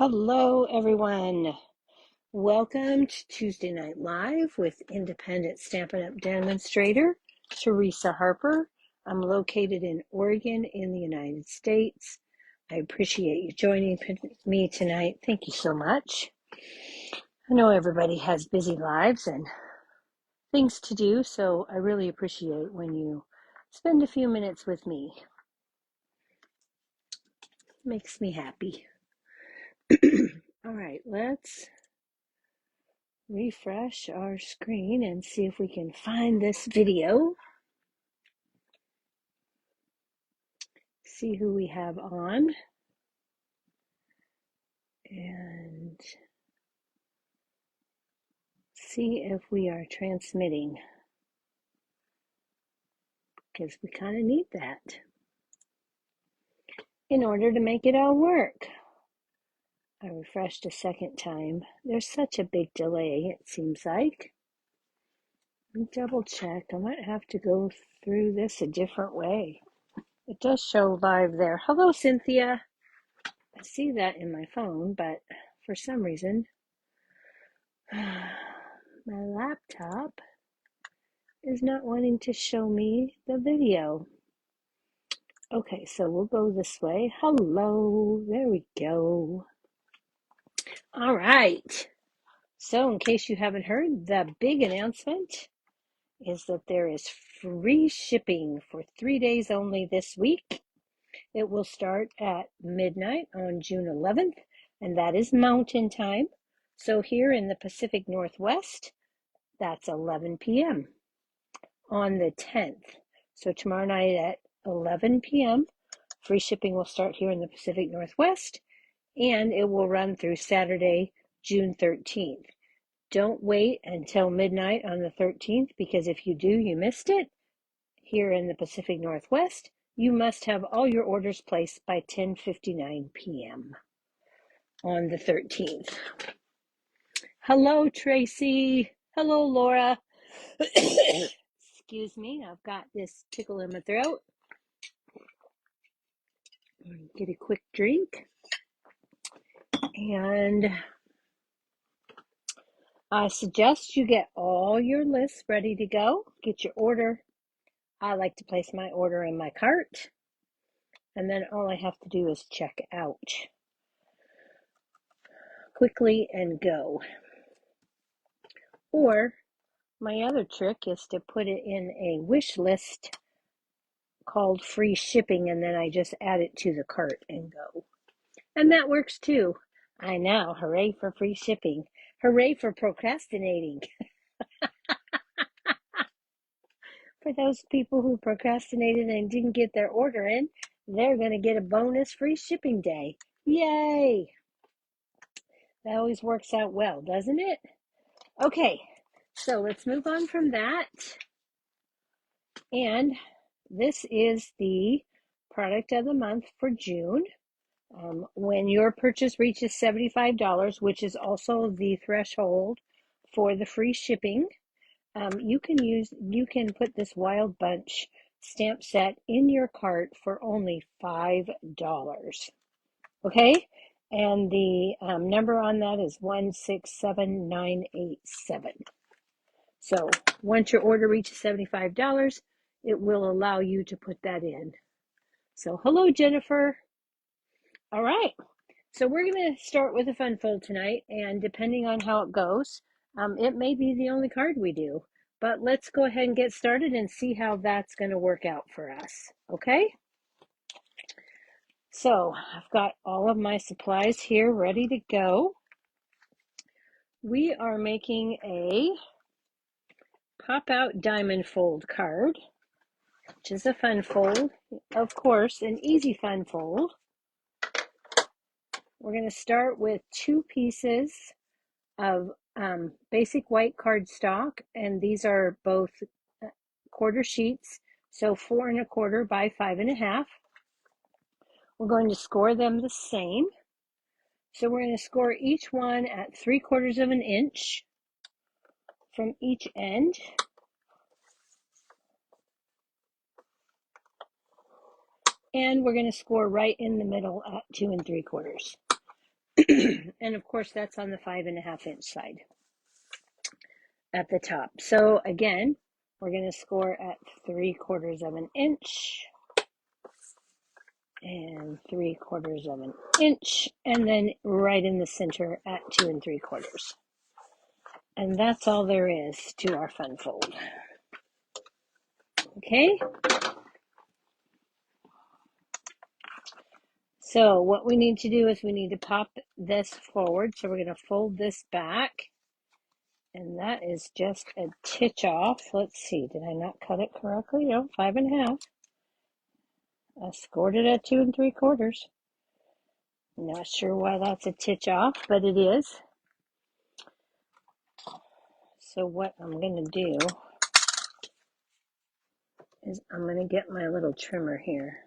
Hello, everyone. Welcome to Tuesday Night Live with independent Stampin' Up! Demonstrator, Teresa Harper. I'm located in Oregon in the United States. I appreciate you joining me tonight. Thank you so much. I know everybody has busy lives and things to do, so I really appreciate when you spend a few minutes with me. Makes me happy. All right, let's refresh our screen and see if we can find this video. See who we have on. And see if we are transmitting. Because we kind of need that in order to make it all work. I refreshed a second time. There's such a big delay, it seems like. Let me double check. I might have to go through this a different way. It does show live there. Hello, Cynthia. I see that in my phone, but for some reason, my laptop is not wanting to show me the video. Okay, so we'll go this way. Hello, there we go. All right. So in case you haven't heard, the big announcement is that there is free shipping for 3 days only this week. It will start at midnight on June 11th, and that is Mountain Time. So here in the Pacific Northwest, that's 11 p.m. on the 10th. So tomorrow night at 11 p.m., free shipping will start here in the Pacific Northwest, and it will run through Saturday, June 13th. Don't wait until midnight on the 13th, because if you do, you missed it. Here in the Pacific Northwest, you must have all your orders placed by 10:59 p.m. on the 13th. Hello, Tracy. Hello, Laura. Excuse me, I've got this tickle in my throat. Get a quick drink. And I suggest you get all your lists ready to go. Get your order. I like to place my order in my cart. And then all I have to do is check out quickly and go. Or my other trick is to put it in a wish list called free shipping, and then I just add it to the cart and go. And that works too. I know, hooray for free shipping. Hooray for procrastinating. For those people who procrastinated and didn't get their order in, they're going to get a bonus free shipping day. Yay! That always works out well, doesn't it? Okay, so let's move on from that. And this is the product of the month for June. When your purchase reaches $75, which is also the threshold for the free shipping, you can put this Wild Bunch stamp set in your cart for only $5. Okay, and the number on that is 167987. So once your order reaches $75, it will allow you to put that in. So hello, Jennifer. All right, so we're going to start with a fun fold tonight, and depending on how it goes, it may be the only card we do. But let's go ahead and get started and see how that's going to work out for us, okay? So I've got all of my supplies here ready to go. We are making a pop-out diamond fold card, which is a fun fold, of course, an easy fun fold. We're going to start with 2 pieces of basic white cardstock, and these are both quarter sheets, so 4 1/4 by 5 1/2. We're going to score them the same. So we're going to score each one at 3/4 of an inch from each end. And we're going to score right in the middle at 2 3/4. And of course, that's on the 5.5-inch side at the top. So again, we're going to score at 3/4 of an inch and 3/4 of an inch, and then right in the center at 2 3/4. And that's all there is to our fun fold. Okay. So what we need to do is we need to pop this forward. So we're going to fold this back. And that is just a titch off. Let's see, did I not cut it correctly? No, 5.5. I scored it at 2 3/4. Not sure why that's a titch off, but it is. So what I'm going to do is I'm going to get my little trimmer here.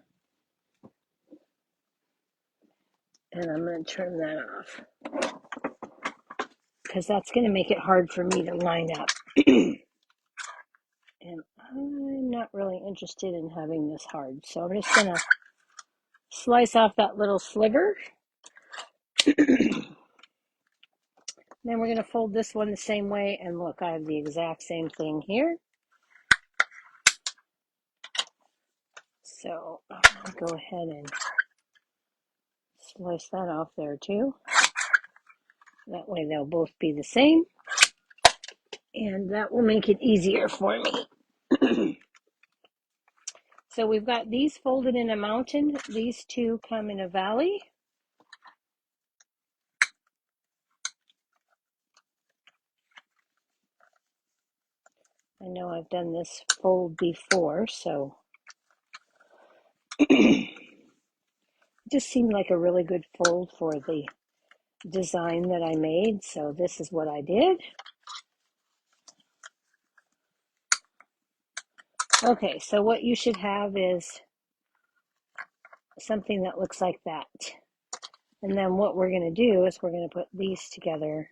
And I'm going to trim that off, because that's going to make it hard for me to line up. And I'm not really interested in having this hard. So I'm just going to slice off that little sliver. Then we're going to fold this one the same way. And look, I have the exact same thing here. So I'll go ahead and slice that off there too. That way they'll both be the same. And that will make it easier for me. So we've got these folded in a mountain. These two come in a valley. I know I've done this fold before, so it just seemed like a really good fold for the design that I made. So this is what I did. Okay, so what you should have is something that looks like that. And then what we're going to do is we're going to put these together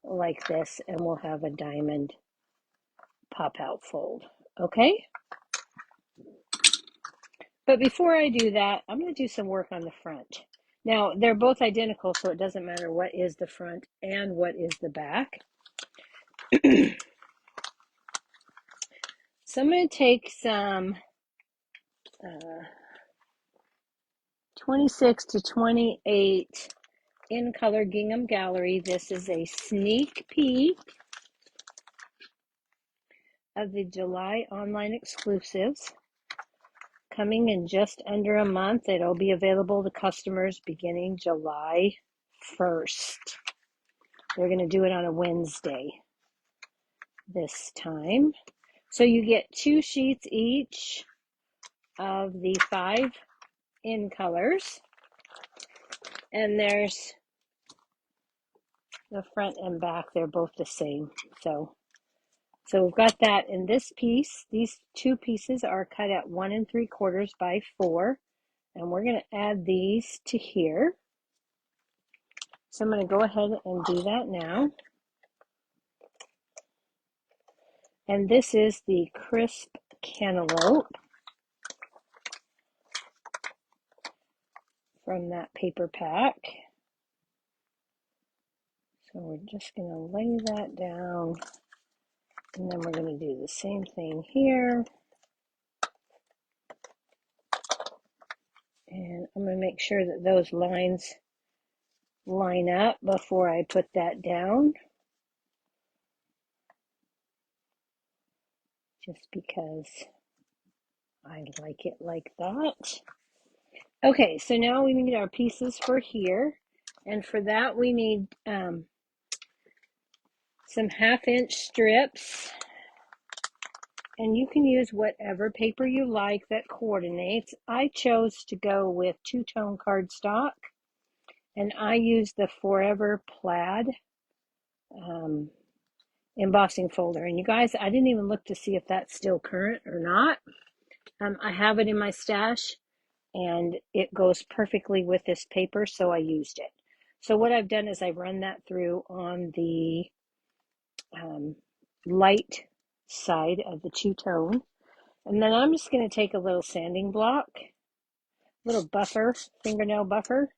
like this, and we'll have a diamond pop out fold. Okay? But before I do that, I'm going to do some work on the front. Now, they're both identical, so it doesn't matter what is the front and what is the back. So I'm going to take some 26 to 28 in color gingham gallery. This is a sneak peek of the July online exclusives. Coming in just under a month. It'll be available to customers beginning July 1st. They're going to do it on a Wednesday this time. So you get 2 sheets each of the 5 in colors. And there's the front and back. They're both the same. So we've got that in this piece. These 2 pieces are cut at 1 3/4 by 4. And we're going to add these to here. So I'm going to go ahead and do that now. And this is the crisp cantaloupe from that paper pack. So we're just going to lay that down. And then we're going to do the same thing here. And I'm going to make sure that those lines line up before I put that down. Just because I like it like that. Okay, so now we need our pieces for here. And for that we need some 1/2-inch strips. And you can use whatever paper you like that coordinates. I chose to go with 2-tone cardstock. And I used the Forever Plaid embossing folder. And you guys, I didn't even look to see if that's still current or not. I have it in my stash, and it goes perfectly with this paper, so I used it. So what I've done is I've run that through on the light side of the 2-tone. And then I'm just going to take a little sanding block, little buffer, fingernail buffer,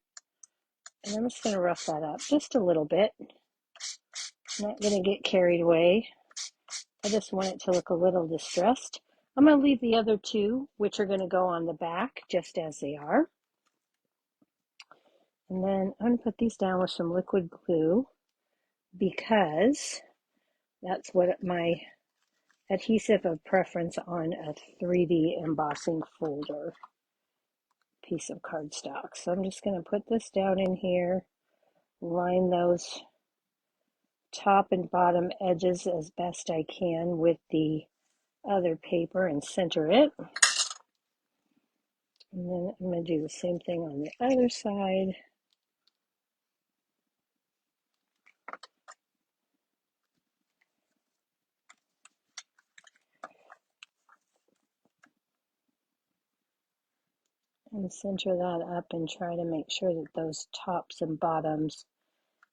And I'm just going to rough that up just a little bit. I'm not going to get carried away. I just want it to look a little distressed. I'm going to leave the other two, which are going to go on the back, just as they are. And then I'm going to put these down with some liquid glue because that's what my adhesive of preference on a 3D embossing folder piece of cardstock. So I'm just going to put this down in here, line those top and bottom edges as best I can with the other paper and center it. And then I'm going to do the same thing on the other side. And center that up and try to make sure that those tops and bottoms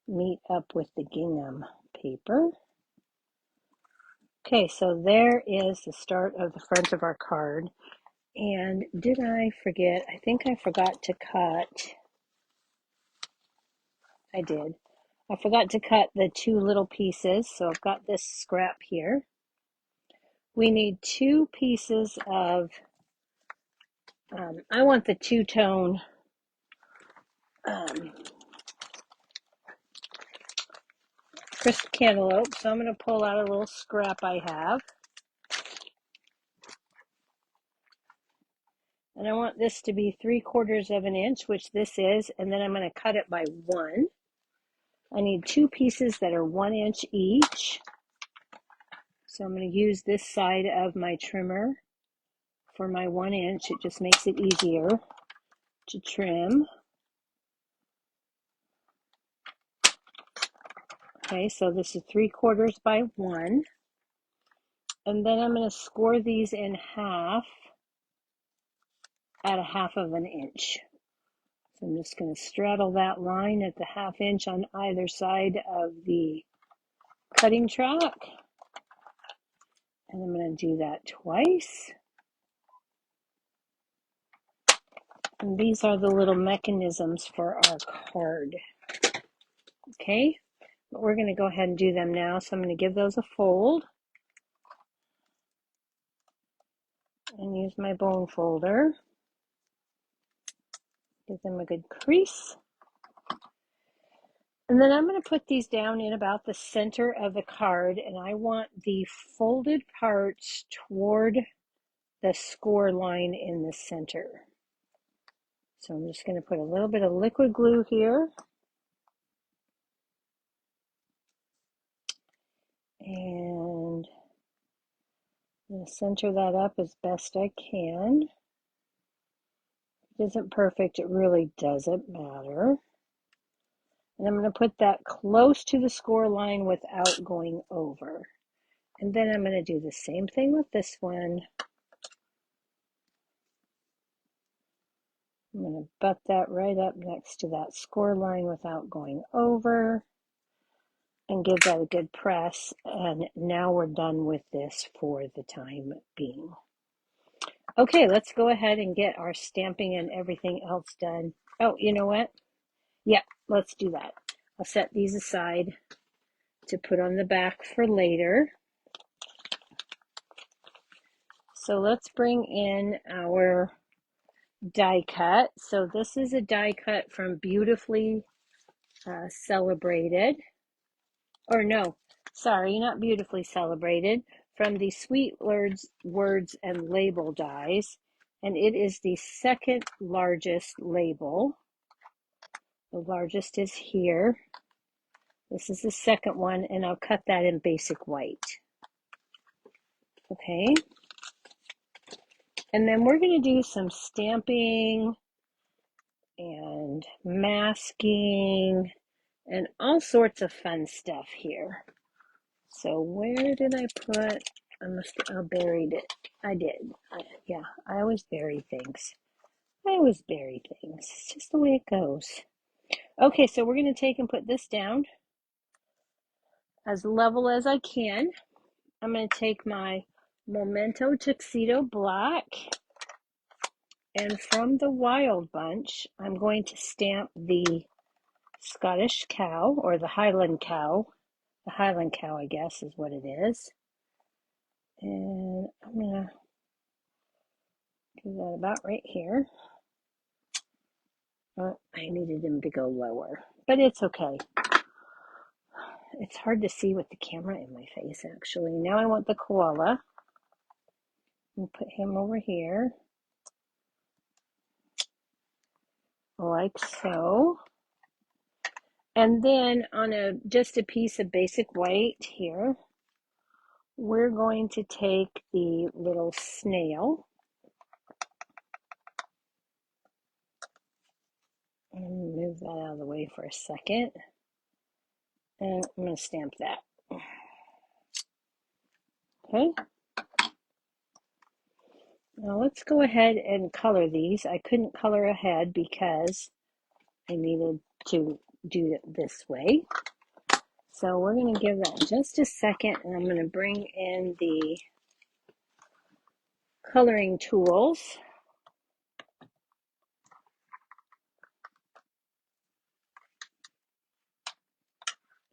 meet up with the gingham paper. Okay, so there is the start of the front of our card. And did I forget? I think I forgot to cut. I did. I forgot to cut the two little pieces, so I've got this scrap here. We need two pieces of, I want the two-tone crisp cantaloupe, so I'm going to pull out a little scrap I have. And I want this to be 3/4 of an inch, which this is, and then I'm going to cut it by 1. I need two pieces that are 1 inch each. So I'm going to use this side of my trimmer for my 1 inch. It just makes it easier to trim. Okay, so this is 3/4 by 1. And then I'm going to score these in half at 1/2 of an inch. So I'm just going to straddle that line at the 1/2 inch on either side of the cutting track. And I'm going to do that twice. And these are the little mechanisms for our card. Okay, but we're going to go ahead and do them now. So I'm going to give those a fold and use my bone folder. Give them a good crease. And then I'm going to put these down in about the center of the card, and I want the folded parts toward the score line in the center. So I'm just going to put a little bit of liquid glue here. And I'm going to center that up as best I can. If it isn't perfect, it really doesn't matter. And I'm going to put that close to the score line without going over. And then I'm going to do the same thing with this one. I'm going to butt that right up next to that score line without going over and give that a good press. And now we're done with this for the time being. Okay, let's go ahead and get our stamping and everything else done. Oh, you know what? Yeah, let's do that. I'll set these aside to put on the back for later. So let's bring in our die cut. So this is a die cut from Beautifully Celebrated. Or no, sorry, not Beautifully Celebrated. From the Sweet Words and Label dies. And it is the second largest label. The largest is here. This is the second one, and I'll cut that in basic white. Okay. And then we're going to do some stamping and masking and all sorts of fun stuff here. So where did I put, I buried it. I did. Yeah, I always bury things. It's just the way it goes. Okay, so we're going to take and put this down as level as I can. I'm going to take my Memento Tuxedo Black, and from the Wild Bunch, I'm going to stamp the Scottish cow, or the Highland cow. The Highland cow, I guess, is what it is. And I'm going to do that about right here. Oh, I needed him to go lower, but it's okay. It's hard to see with the camera in my face, actually. Now I want the koala. And put him over here, like so. And then on just a piece of basic white here, we're going to take the little snail and move that out of the way for a second. And I'm going to stamp that. Okay. Now let's go ahead and color these. I couldn't color ahead because I needed to do it this way. So we're going to give that just a second, and I'm going to bring in the coloring tools.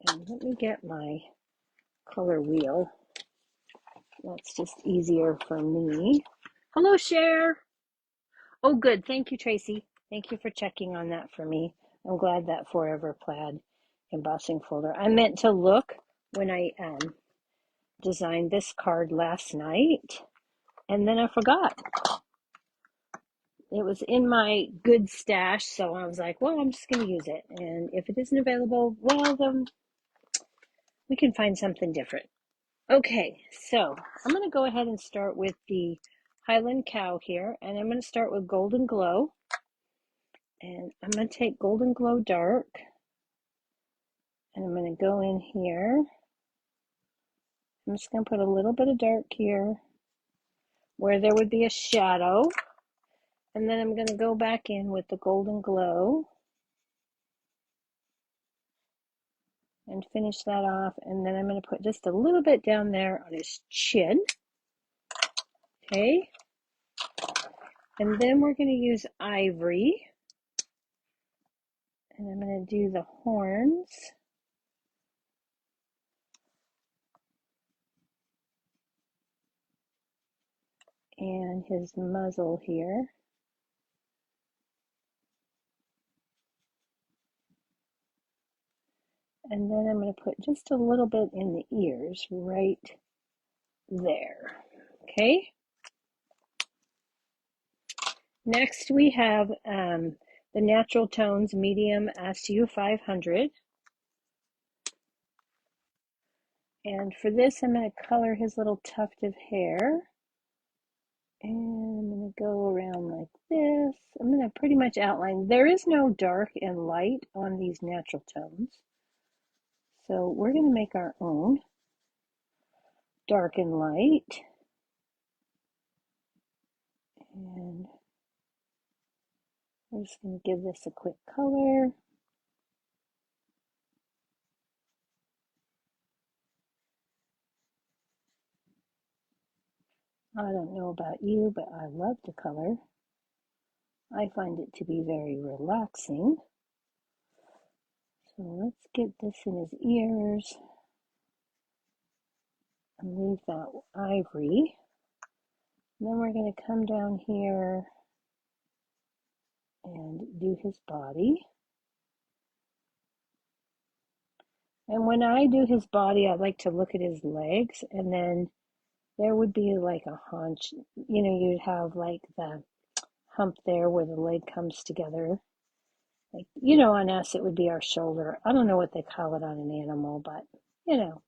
And let me get my color wheel. That's just easier for me. Hello, Cher. Oh, good. Thank you, Tracy. Thank you for checking on that for me. I'm glad that Forever Plaid embossing folder. I meant to look when I designed this card last night, and then I forgot. It was in my good stash, so I was like, well, I'm just going to use it. And if it isn't available, well, then we can find something different. Okay, so I'm going to go ahead and start with the Highland cow here, and I'm going to start with Golden Glow. And I'm going to take Golden Glow Dark, and I'm going to go in here. I'm just going to put a little bit of dark here where there would be a shadow. And then I'm going to go back in with the Golden Glow and finish that off. And then I'm going to put just a little bit down there on his chin. Okay. And then we're going to use Ivory. And I'm going to do the horns. And his muzzle here. And then I'm going to put just a little bit in the ears right there. Okay. Next we have the Natural Tones Medium SU 500. And for this, I'm going to color his little tuft of hair. And I'm going to go around like this. I'm going to pretty much outline. There is no dark and light on these natural tones. So we're going to make our own dark and light. And I'm just going to give this a quick color. I don't know about you, but I love the color. I find it to be very relaxing. So let's get this in his ears and leave that ivory. And then we're going to come down here and do his body. And when I do his body, I like to look at his legs, and then there would be like a haunch. You know, you'd have like the hump there where the leg comes together. Like, you know, on us, it would be our shoulder. I don't know what they call it on an animal, but, you know.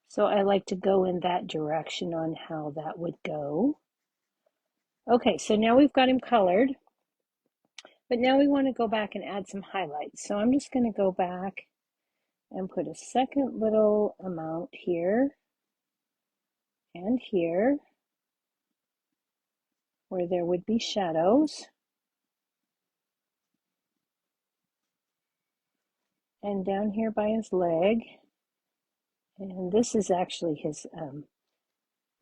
So I like to go in that direction on how that would go. Okay, so now we've got him colored, but now we want to go back and add some highlights. So I'm just going to go back and put a second little amount here and here where there would be shadows. And down here by his leg, and this is actually his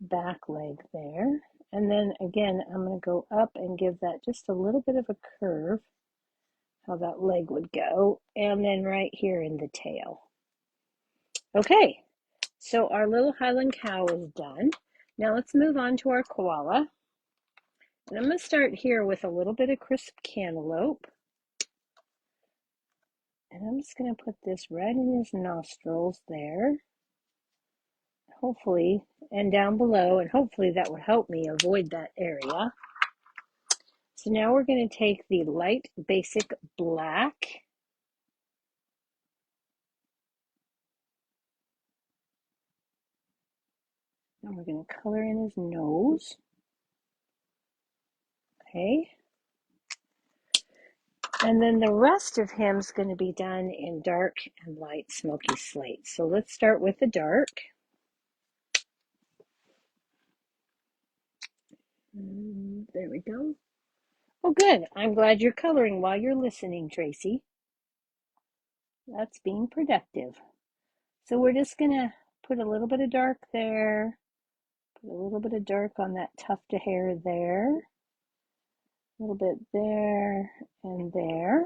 back leg there. And then again, I'm going to go up and give that just a little bit of a curve how that leg would go, and then right here in the tail. Okay, so our little Highland cow is done. Now let's move on to our koala. And I'm going to start here with a little bit of crisp cantaloupe. And I'm just going to put this right in his nostrils there. Hopefully, and down below, and hopefully that will help me avoid that area. So now we're going to take the light basic black. And we're going to color in his nose. Okay. And then the rest of him is going to be done in dark and light smoky slate. So let's start with the dark. There we go. Oh, good. I'm glad you're coloring while you're listening, Tracy. That's being productive. So we're just going to put a little bit of dark there, put a little bit of dark on that tuft of hair there, a little bit there and there.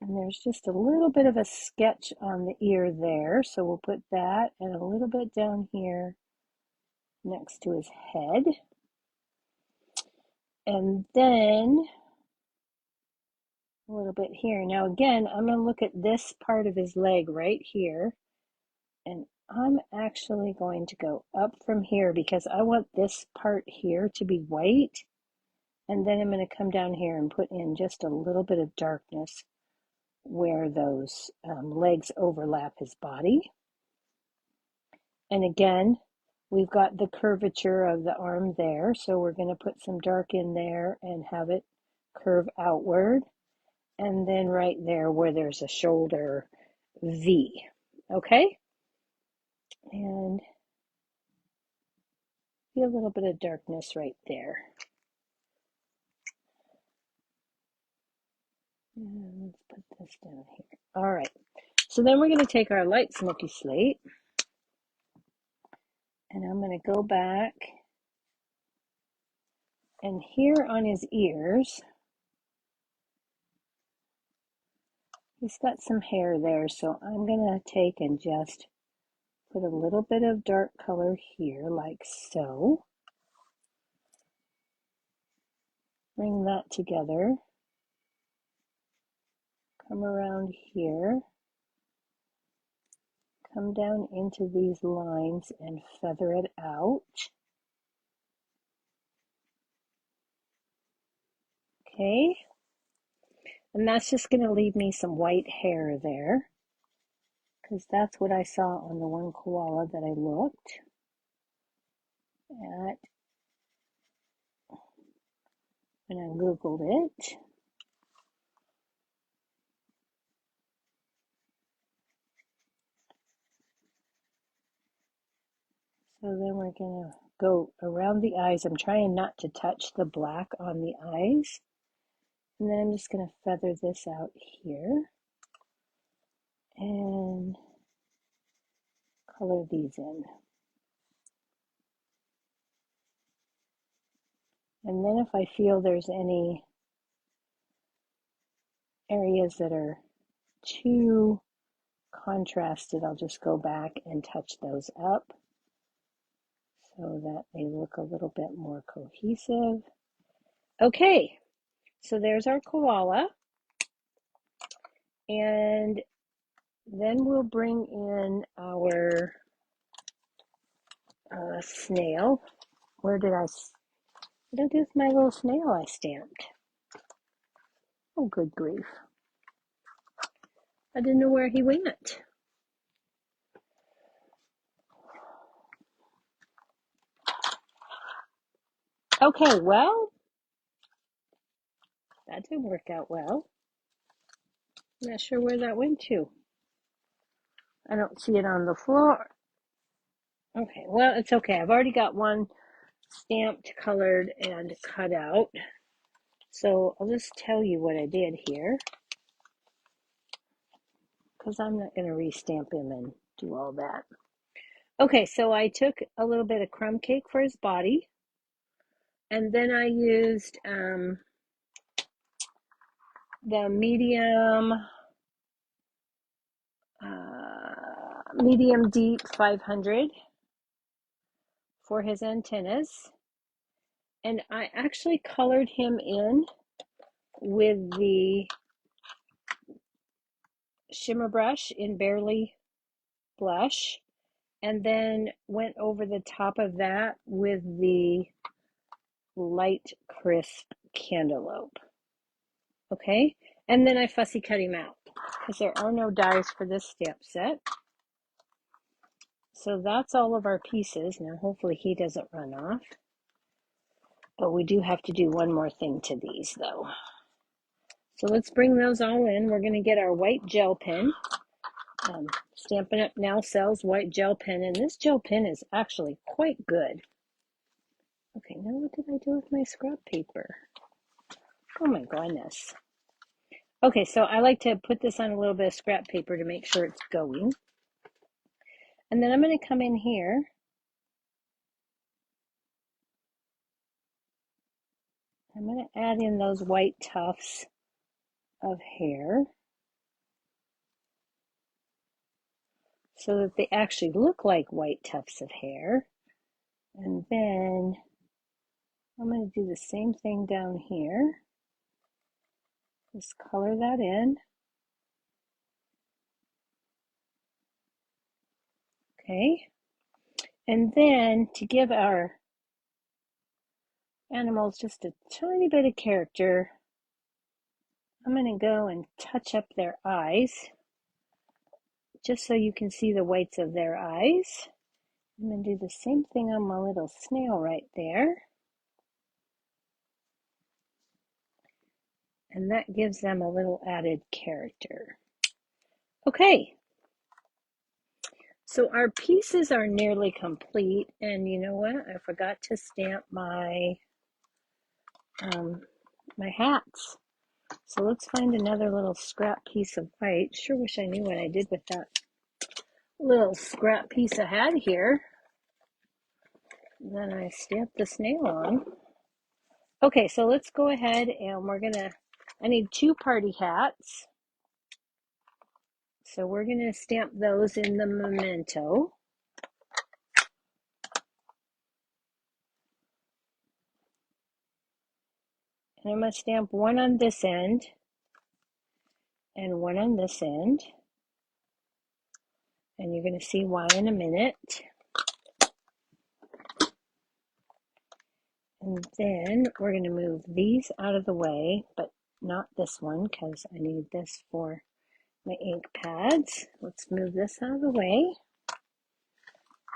And there's just a little bit of a sketch on the ear there, so we'll put that and a little bit down here next to his head. And then a little bit here. Now again, I'm going to look at this part of his leg right here, and I'm actually going to go up from here because I want this part here to be white, and then I'm going to come down here and put in just a little bit of darkness where those legs overlap his body. And again, we've got the curvature of the arm there, so we're going to put some dark in there and have it curve outward. And then right there where there's a shoulder V. Okay? And see a little bit of darkness right there. And let's put this down here. All right. So then we're going to take our light smoky slate, and I'm going to go back, and here on his ears, he's got some hair there, so I'm going to take and just put a little bit of dark color here, like so. Bring that together. Come around here. Come down into these lines and feather it out. Okay. And that's just going to leave me some white hair there, because that's what I saw on the one koala that I looked at when I Googled it. So then we're going to go around the eyes. I'm trying not to touch the black on the eyes. And then I'm just going to feather this out here and color these in. And then if I feel there's any areas that are too contrasted, I'll just go back and touch those up so that they look a little bit more cohesive. Okay, so there's our koala. And then we'll bring in our snail. What did I do with my little snail I stamped? Oh, good grief. I didn't know where he went. Okay, well, that didn't work out well. I'm not sure where that went to. I don't see it on the floor. Okay, well, it's okay. I've already got one stamped, colored, and cut out. So I'll just tell you what I did here, because I'm not going to restamp him and do all that. Okay, so I took a little bit of crumb cake for his body, and then I used the medium deep 500 for his antennas. And I actually colored him in with the shimmer brush in Barely Blush, and then went over the top of that with the light crisp cantaloupe. Okay, and then I fussy cut him out because there are no dies for this stamp set. So that's all of our pieces. Now hopefully he doesn't run off. But we do have to do one more thing to these though. So let's bring those all in. We're going to get our white gel pen. Stampin' Up! Now sells white gel pen, and this gel pen is actually quite good. Okay, now what did I do with my scrap paper? Oh my goodness. Okay, so I like to put this on a little bit of scrap paper to make sure it's going. And then I'm going to come in here. I'm going to add in those white tufts of hair so that they actually look like white tufts of hair. And then I'm going to do the same thing down here. Just color that in. Okay. And then to give our animals just a tiny bit of character, I'm going to go and touch up their eyes just so you can see the whites of their eyes. I'm going to do the same thing on my little snail right there. And that gives them a little added character. Okay, so our pieces are nearly complete, and you know what? I forgot to stamp my my hats. So let's find another little scrap piece of white. Sure wish I knew what I did with that little scrap piece I had here. Then I stamped the snail on. Okay, so let's go ahead and I need 2 party hats. So we're gonna stamp those in the memento. And I'm gonna stamp one on this end and one on this end. And you're gonna see why in a minute. And then we're going to move these out of the way, but not this one because I need this for my ink pads. Let's move this out of the way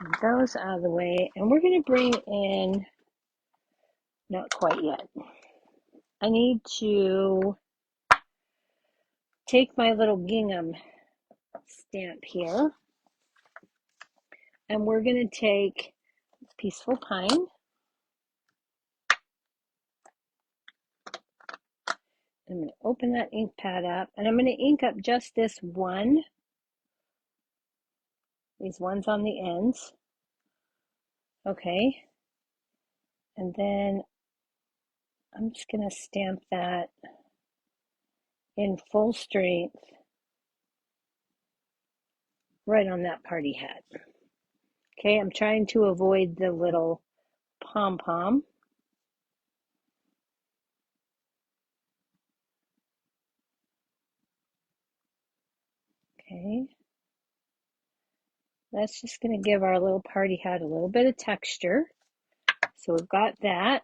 and those out of the way. And we're going to bring in, not quite yet, I need to take my little gingham stamp here, and we're going to take Peaceful Pine. I'm going to open that ink pad up, and I'm going to ink up just this one, these ones on the ends. Okay, and then I'm just going to stamp that in full strength right on that party hat. Okay, I'm trying to avoid the little pom-pom. Okay, that's just going to give our little party hat a little bit of texture. So we've got that.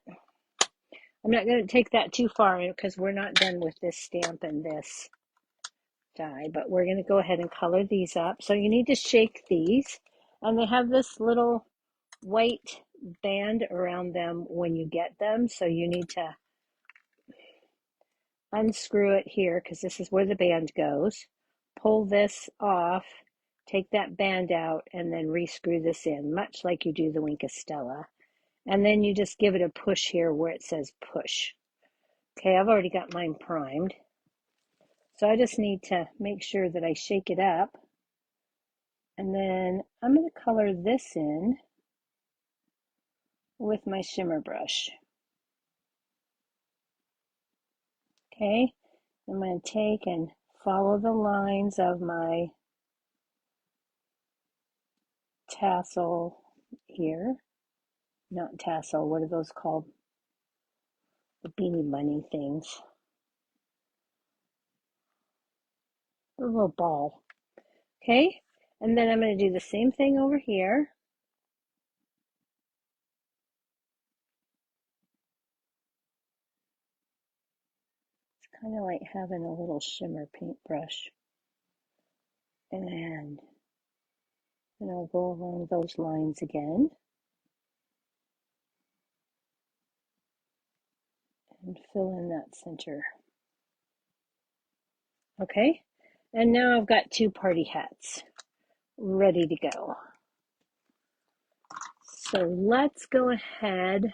I'm not going to take that too far because we're not done with this stamp and this die, but we're going to go ahead and color these up. So you need to shake these, and they have this little white band around them when you get them, so you need to unscrew it here because this is where the band goes. Pull this off, take that band out, and then rescrew this in, much like you do the Wink of Stella. And then you just give it a push here where it says push. Okay, I've already got mine primed. So I just need to make sure that I shake it up. And then I'm going to color this in with my shimmer brush. Okay, I'm going to take and follow the lines of my tassel here. Not tassel, what are those called? The beanie bunny things. A little ball. Okay, and then I'm going to do the same thing over here. It's kind of like having a little shimmer paintbrush. And I'll go along those lines again. And fill in that center. Okay, and now I've got 2 party hats ready to go. So let's go ahead.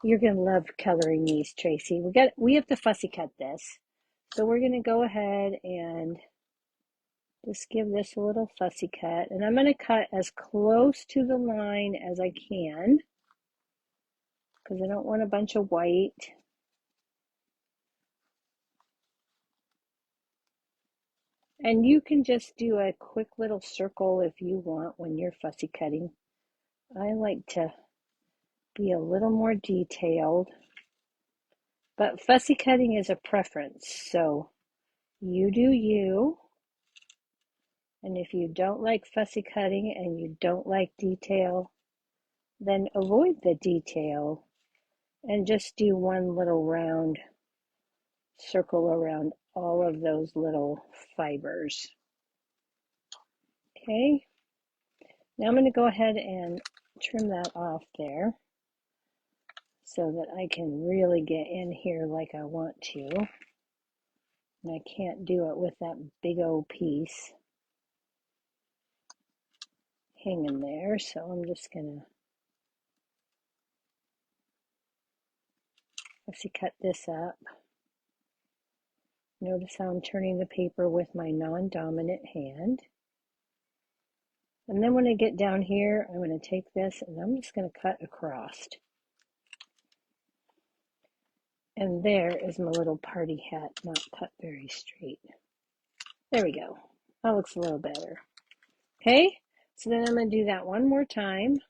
You're going to love coloring these, Tracy. We have to fussy cut this. So we're going to go ahead and just give this a little fussy cut. And I'm going to cut as close to the line as I can because I don't want a bunch of white. And you can just do a quick little circle if you want when you're fussy cutting. I like to be a little more detailed, but fussy cutting is a preference, so you do you. And if you don't like fussy cutting and you don't like detail, then avoid the detail and just do one little round circle around all of those little fibers. Okay, now I'm going to go ahead and trim that off there so that I can really get in here like I want to. And I can't do it with that big old piece hanging there, so I'm just going to fussy cut this up. Notice how I'm turning the paper with my non-dominant hand. And then when I get down here, I'm going to take this and I'm just going to cut across. And there is my little party hat, not cut very straight. There we go. That looks a little better. Okay, so then I'm going to do that one more time.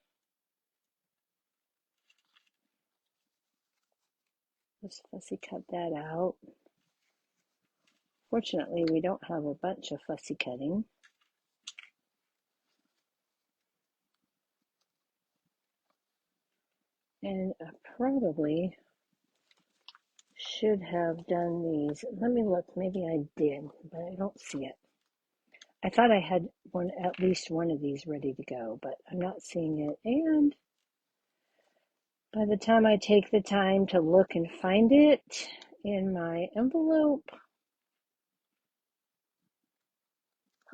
Just fussy cut that out. Fortunately, we don't have a bunch of fussy cutting. And I probably should have done these. Let me look, maybe I did, but I don't see it. I thought I had at least one of these ready to go, but I'm not seeing it. And by the time I take the time to look and find it in my envelope,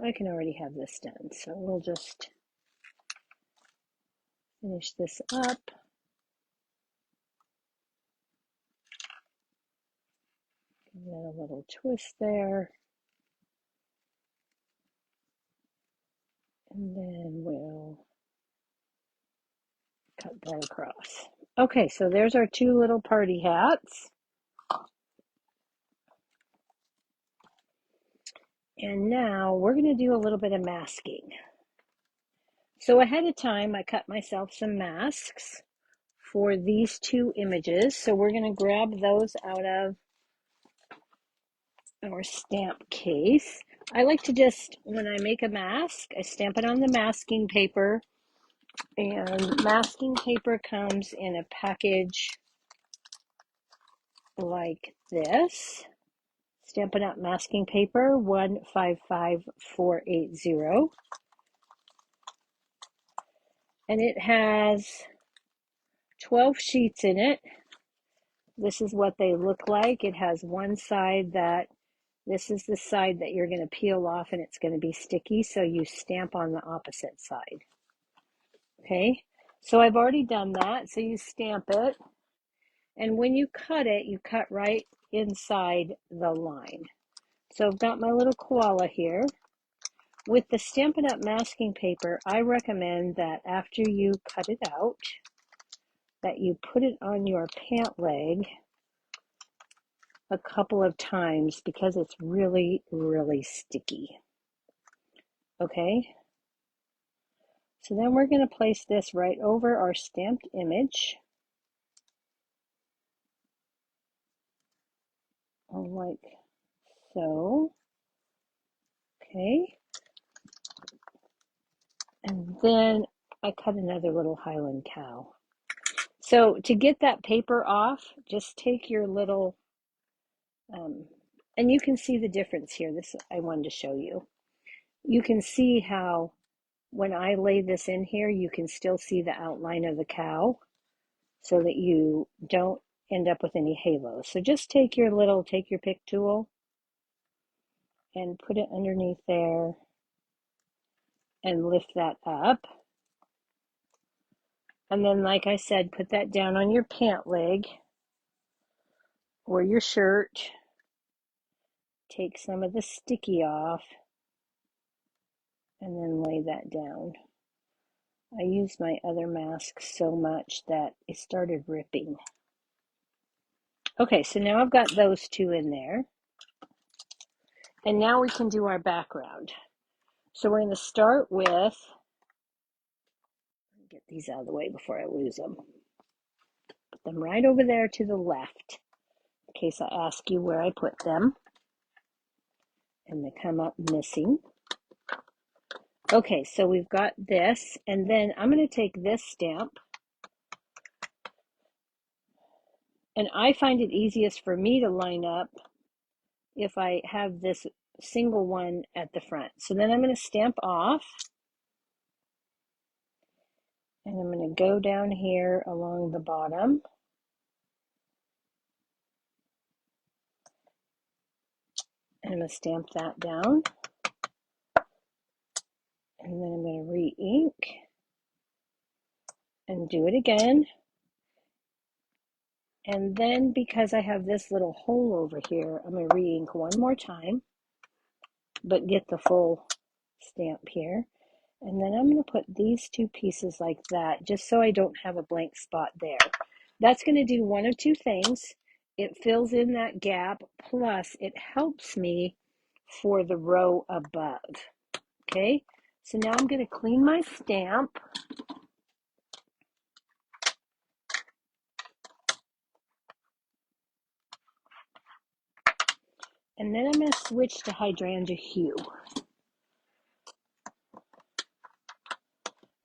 I can already have this done. So we'll just finish this up. Give that a little twist there. And then we'll cut that across. Okay, so there's our 2 little party hats. And now we're going to do a little bit of masking. So ahead of time, I cut myself some masks for these 2 images. So we're going to grab those out of our stamp case. I like to just, when I make a mask, I stamp it on the masking paper. And masking paper comes in a package like this. Stampin' Up! Masking paper 155480. And it has 12 sheets in it. This is what they look like. It has one side this is the side that you're going to peel off and it's going to be sticky, so you stamp on the opposite side. Okay, so I've already done that. So you stamp it, and when you cut it, you cut right inside the line. So I've got my little koala here. With the Stampin' Up! Masking paper, I recommend that after you cut it out, that you put it on your pant leg a couple of times because it's really, really sticky. Okay, so then we're going to place this right over our stamped image, like so. Okay, and then I cut another little Highland cow. So to get that paper off, just take your little, and you can see the difference here. This I wanted to show you. You can see how when I lay this in here, you can still see the outline of the cow so that you don't end up with any halos. So just take your pick tool and put it underneath there and lift that up. And then, like I said, put that down on your pant leg or your shirt. Take some of the sticky off and then lay that down. I used my other mask so much that it started ripping. Okay, so now I've got those two in there. And now we can do our background. So we're going to start with, get these out of the way before I lose them. Put them right over there to the left, in case I ask you where I put them. And they come up missing. Okay, so we've got this, and then I'm going to take this stamp, and I find it easiest for me to line up if I have this single one at the front. So then I'm going to stamp off, and I'm going to go down here along the bottom. And I'm going to stamp that down. And then I'm going to re-ink and do it again. And then because I have this little hole over here, I'm going to re-ink one more time, but get the full stamp here. And then I'm going to put these two pieces like that, just so I don't have a blank spot there. That's going to do one of two things. It fills in that gap, plus it helps me for the row above. Okay, so now I'm going to clean my stamp. And then I'm going to switch to hydrangea hue.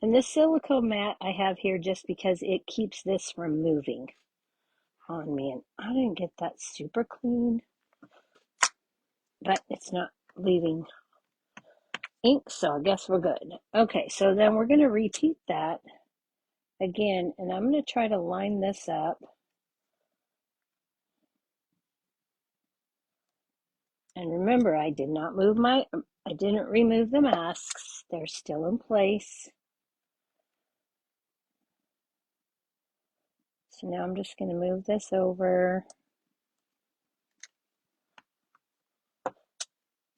And this silicone mat I have here just because it keeps this from moving on me. And I didn't get that super clean, but it's not leaving ink, so I guess we're good. Okay, so then we're going to repeat that again, and I'm going to try to line this up. And remember, I didn't remove the masks. They're still in place. So now I'm just going to move this over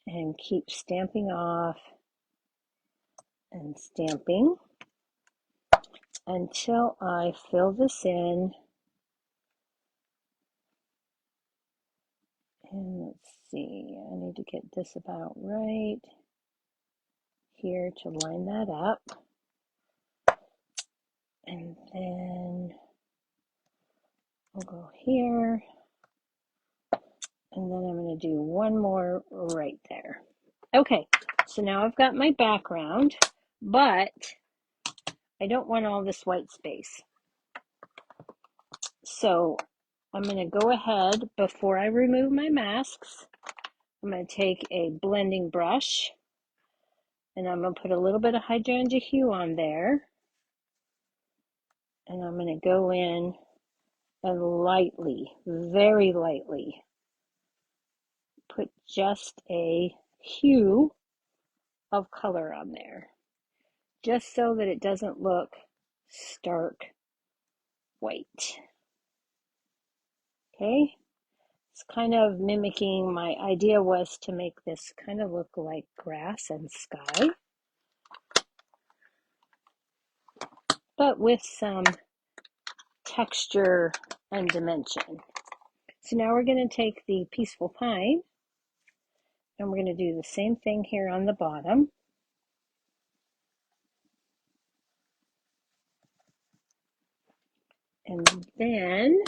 and keep stamping off and stamping until I fill this in. And let's see, I need to get this about right here to line that up. And then we'll go here. And then I'm going to do one more right there. Okay, so now I've got my background, but I don't want all this white space. So I'm going to go ahead, before I remove my masks, I'm going to take a blending brush and I'm going to put a little bit of hydrangea hue on there. And I'm going to go in and lightly, very lightly, put just a hue of color on there, just so that it doesn't look stark white. Okay, it's kind of mimicking, my idea was to make this kind of look like grass and sky, but with some texture and dimension. So now we're going to take the Peaceful Pine and we're going to do the same thing here on the bottom. And then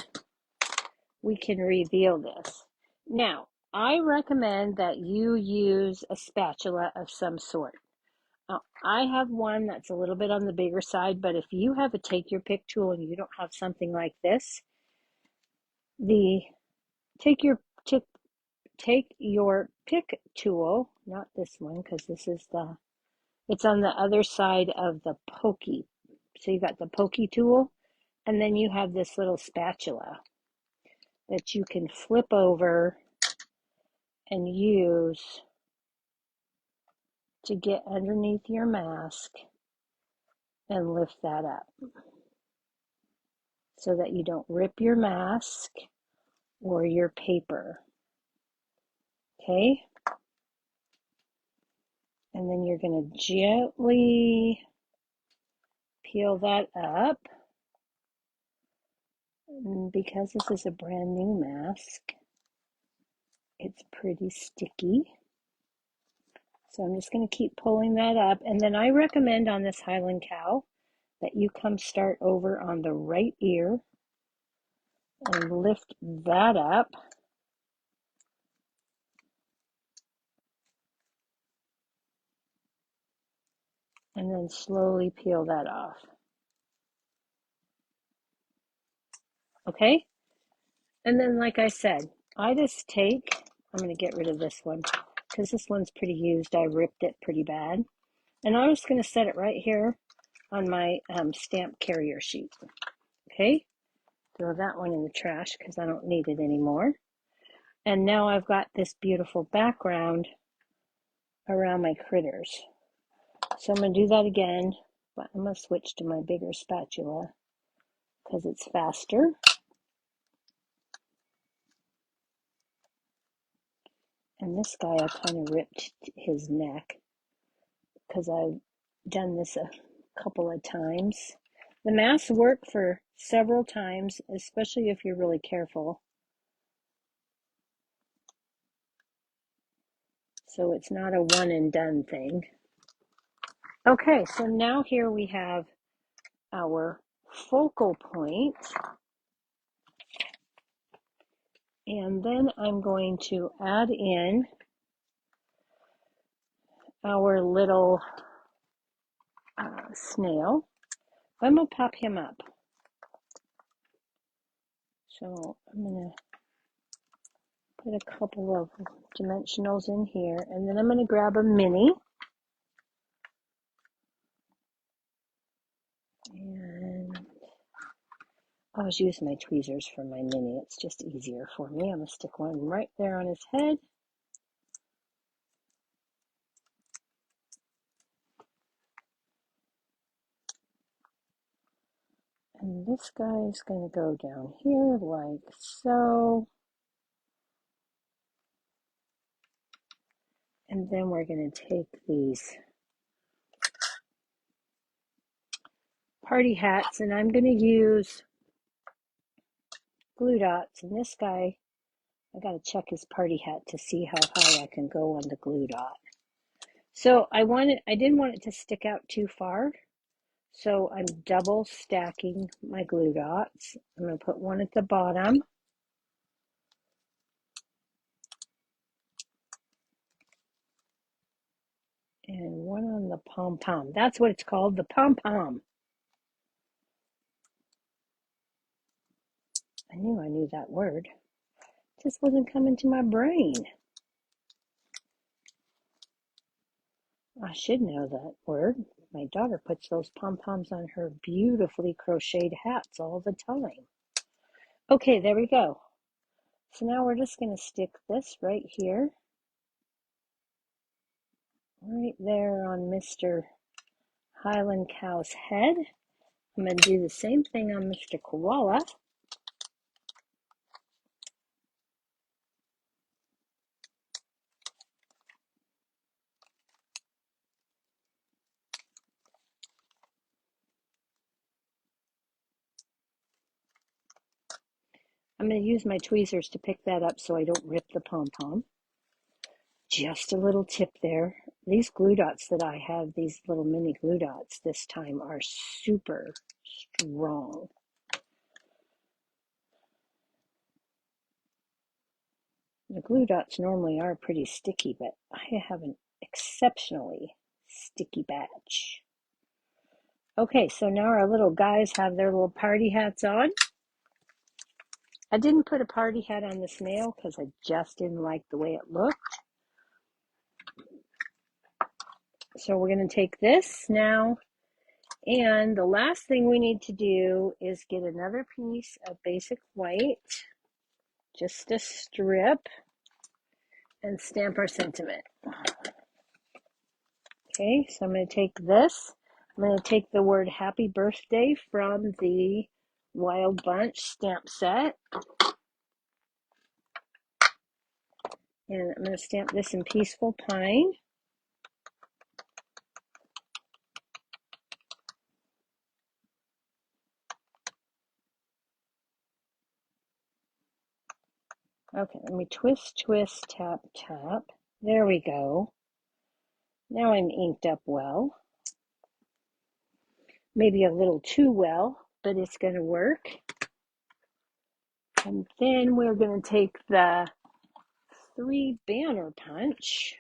we can reveal this. Now, I recommend that you use a spatula of some sort. I have one that's a little bit on the bigger side, but if you have a take your pick tool and you don't have something like this, take your pick tool, not this one because this is it's on the other side of the pokey. So you got the pokey tool, and then you have this little spatula that you can flip over and use to get underneath your mask and lift that up so that you don't rip your mask or your paper. Okay? And then you're going to gently peel that up. And because this is a brand new mask, it's pretty sticky. So I'm just going to keep pulling that up. And then I recommend on this Highland cow that you come start over on the right ear and lift that up. And then slowly peel that off. Okay? And then, like I said, I'm going to get rid of this one because this one's pretty used. I ripped it pretty bad. And I'm just going to set it right here on my stamp carrier sheet. Okay? Throw that one in the trash because I don't need it anymore. And now I've got this beautiful background around my critters. So I'm going to do that again, but I'm going to switch to my bigger spatula because it's faster. And this guy, I kind of ripped his neck because I've done this a couple of times. The masks work for several times, especially if you're really careful. So it's not a one and done thing. Okay, so now here we have our focal point. And then I'm going to add in our little snail. I'm going to pop him up. So I'm going to put a couple of dimensionals in here, and then I'm going to grab a mini. And I was using my tweezers for my mini. It's just easier for me. I'm going to stick one right there on his head. And this guy is going to go down here like so. And then we're going to take these party hats, and I'm going to use glue dots. And this guy, I got to check his party hat to see how high I can go on the glue dot. So I didn't want it to stick out too far. So I'm double stacking my glue dots. I'm going to put one at the bottom. And one on the pom-pom. That's what it's called, the pom-pom. I knew that word. It just wasn't coming to my brain. I should know that word. My daughter puts those pom-poms on her beautifully crocheted hats all the time. Okay, there we go. So now we're just going to stick this right here. Right there on Mr. Highland Cow's head. I'm going to do the same thing on Mr. Koala. I'm going to use my tweezers to pick that up so I don't rip the pom-pom. Just a little tip there. These glue dots that I have, these little mini glue dots this time, are super strong. The glue dots normally are pretty sticky, but I have an exceptionally sticky batch. Okay, so now our little guys have their little party hats on. I didn't put a party hat on the snail because I just didn't like the way it looked. So we're going to take this now, and the last thing we need to do is get another piece of basic white, just a strip, and stamp our sentiment. Okay, so I'm going to take this. I'm going to take the word happy birthday from the Wild Bunch stamp set. And I'm going to stamp this in Peaceful Pine. Okay, let me twist, twist, tap, tap. There we go. Now I'm inked up well. Maybe a little too well, but it's going to work. And then we're going to take the 3 banner punch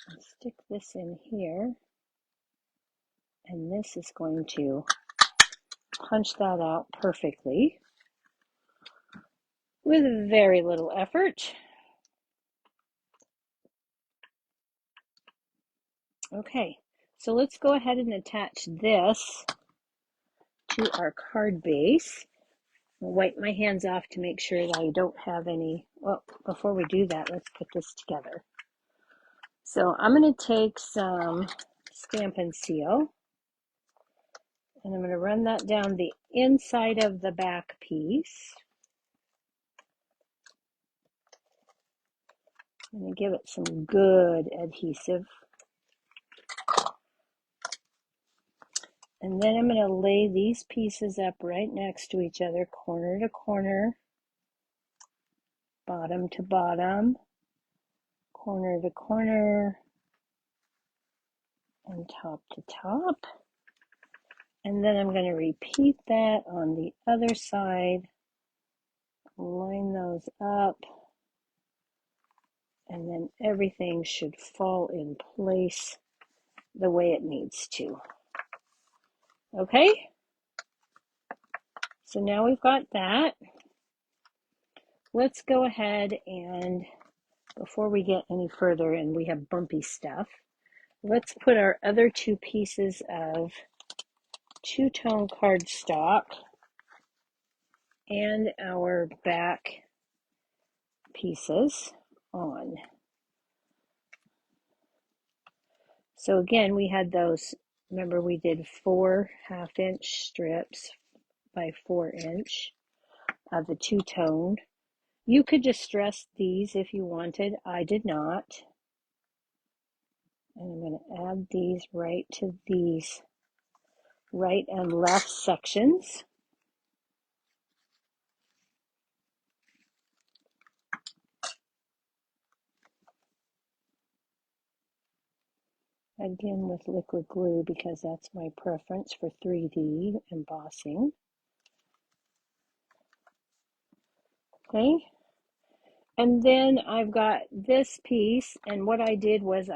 and stick this in here. And this is going to punch that out perfectly with very little effort. Okay, so let's go ahead and attach this to our card base. I'll wipe my hands off to make sure that I don't have any. Well, before we do that, let's put this together. So I'm going to take some Stampin' Seal, and I'm going to run that down the inside of the back piece. I'm going to give it some good adhesive. And then I'm going to lay these pieces up right next to each other, corner to corner, bottom to bottom, corner to corner, and top to top. And then I'm going to repeat that on the other side, line those up, and then everything should fall in place the way it needs to. Okay, so now we've got that. Let's go ahead and, before we get any further and we have bumpy stuff, let's put our other 2 pieces of two-tone cardstock and our back pieces on. So again, we had those, remember we did 4 half-inch strips by 4-inch of the two-tone. You could distress these if you wanted. I did not. And I'm going to add these right to these right and left sections. Again with liquid glue because that's my preference for 3D embossing. Okay, and then I've got this piece, and what I did was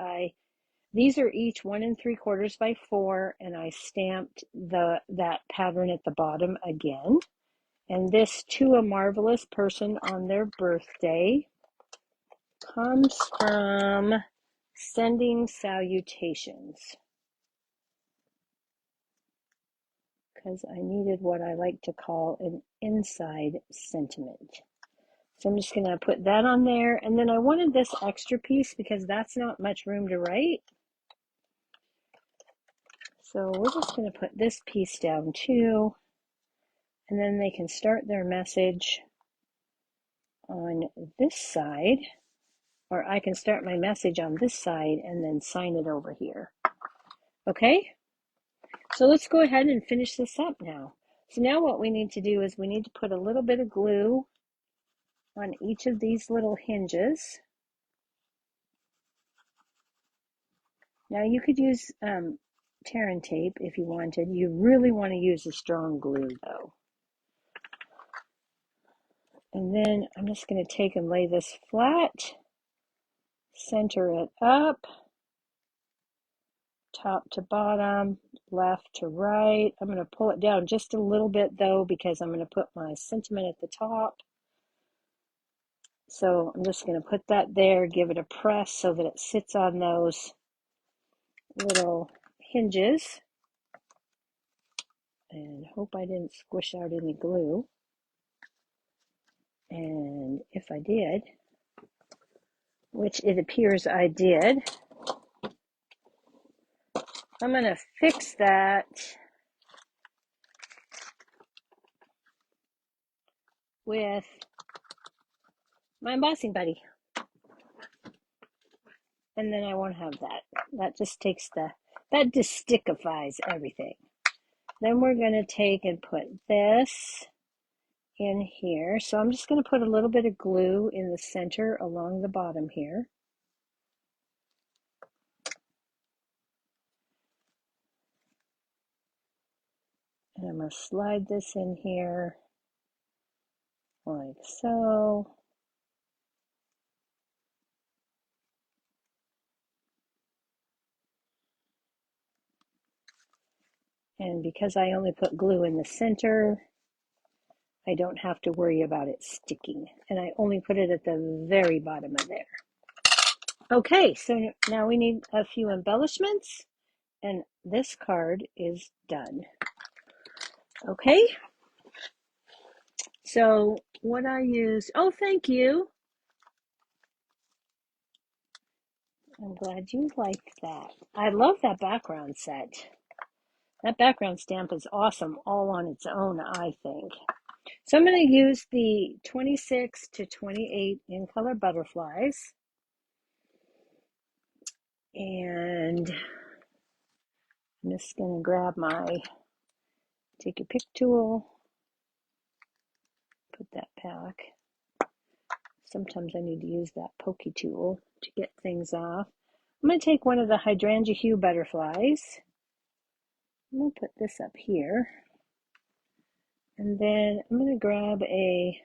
these are each 1 3/4 by 4, and I stamped that pattern at the bottom again. And this "To a Marvelous Person on Their Birthday" comes from Sending Salutations, because I needed what I like to call an inside sentiment. So I'm just going to put that on there. And then I wanted this extra piece because that's not much room to write. So we're just going to put this piece down too. And then they can start their message on this side. Or I can start my message on this side and then sign it over here. Okay? So let's go ahead and finish this up now. So now what we need to do is we need to put a little bit of glue on each of these little hinges. Now you could use tear and tape if you wanted. You really want to use a strong glue though. And then I'm just going to take and lay this flat, center it up, top to bottom, left to right. I'm going to pull it down just a little bit though because I'm going to put my sentiment at the top. So I'm just going to put that there, give it a press so that it sits on those little hinges. And hope I didn't squish out any glue. And if I did, which it appears I did, I'm going to fix that with my embossing buddy. And then I won't have that. That just takes that just stickifies everything. Then we're going to take and put this in here. So I'm just going to put a little bit of glue in the center along the bottom here. And I'm going to slide this in here like so. And because I only put glue in the center, I don't have to worry about it sticking. And I only put it at the very bottom of there. Okay, so now we need a few embellishments, and this card is done. Okay, so what I use, oh, thank you. I'm glad you liked that. I love that background set. That background stamp is awesome all on its own, I think. So I'm going to use the 26 to 28 in color butterflies. And I'm just going to grab my take your pick tool, put that back. Sometimes I need to use that pokey tool to get things off. I'm going to take one of the hydrangea hue butterflies. I'm going to put this up here. And then I'm going to grab a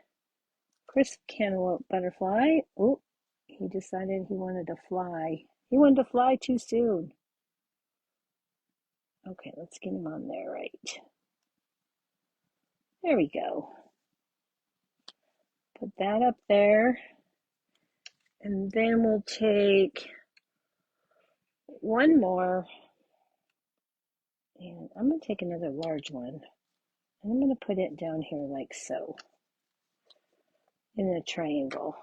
crisp cantaloupe butterfly. Oh, he decided he wanted to fly. He wanted to fly too soon. Okay, let's get him on there right. There we go. Put that up there. And then we'll take one more. And I'm going to take another large one. And I'm going to put it down here like so. In a triangle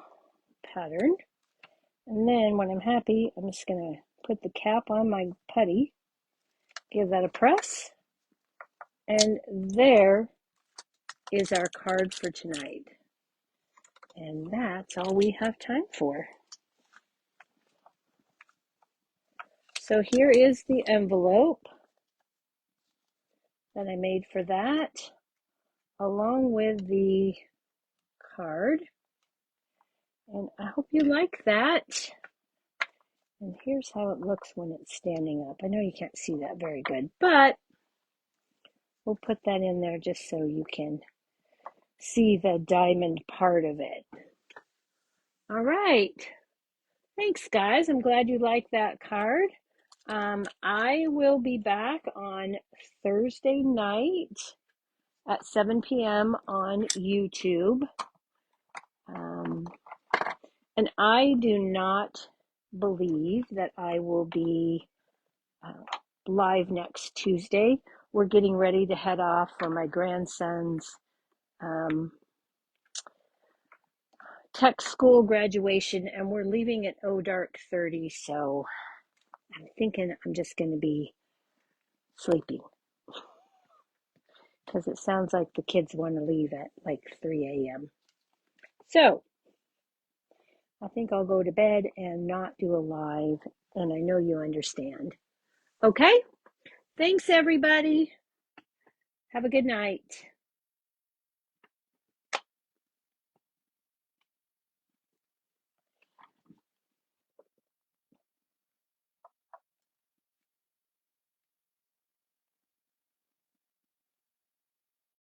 pattern. And then when I'm happy, I'm just going to put the cap on my putty. Give that a press. And there is our card for tonight. And that's all we have time for. So here is the envelope that I made for that, along with the card. And I hope you like that. And here's how it looks when it's standing up. I know you can't see that very good, but we'll put that in there just so you can see the diamond part of it. All right. Thanks, guys. I'm glad you liked that card. I will be back on Thursday night at 7 p.m. on YouTube. And I do not believe that I will be live next Tuesday. We're getting ready to head off for my grandson's tech school graduation, and we're leaving at dark 30, so I'm thinking I'm just going to be sleeping because it sounds like the kids want to leave at like 3 a.m. So I think I'll go to bed and not do a live, and I know you understand. Okay? Thanks, everybody. Have a good night.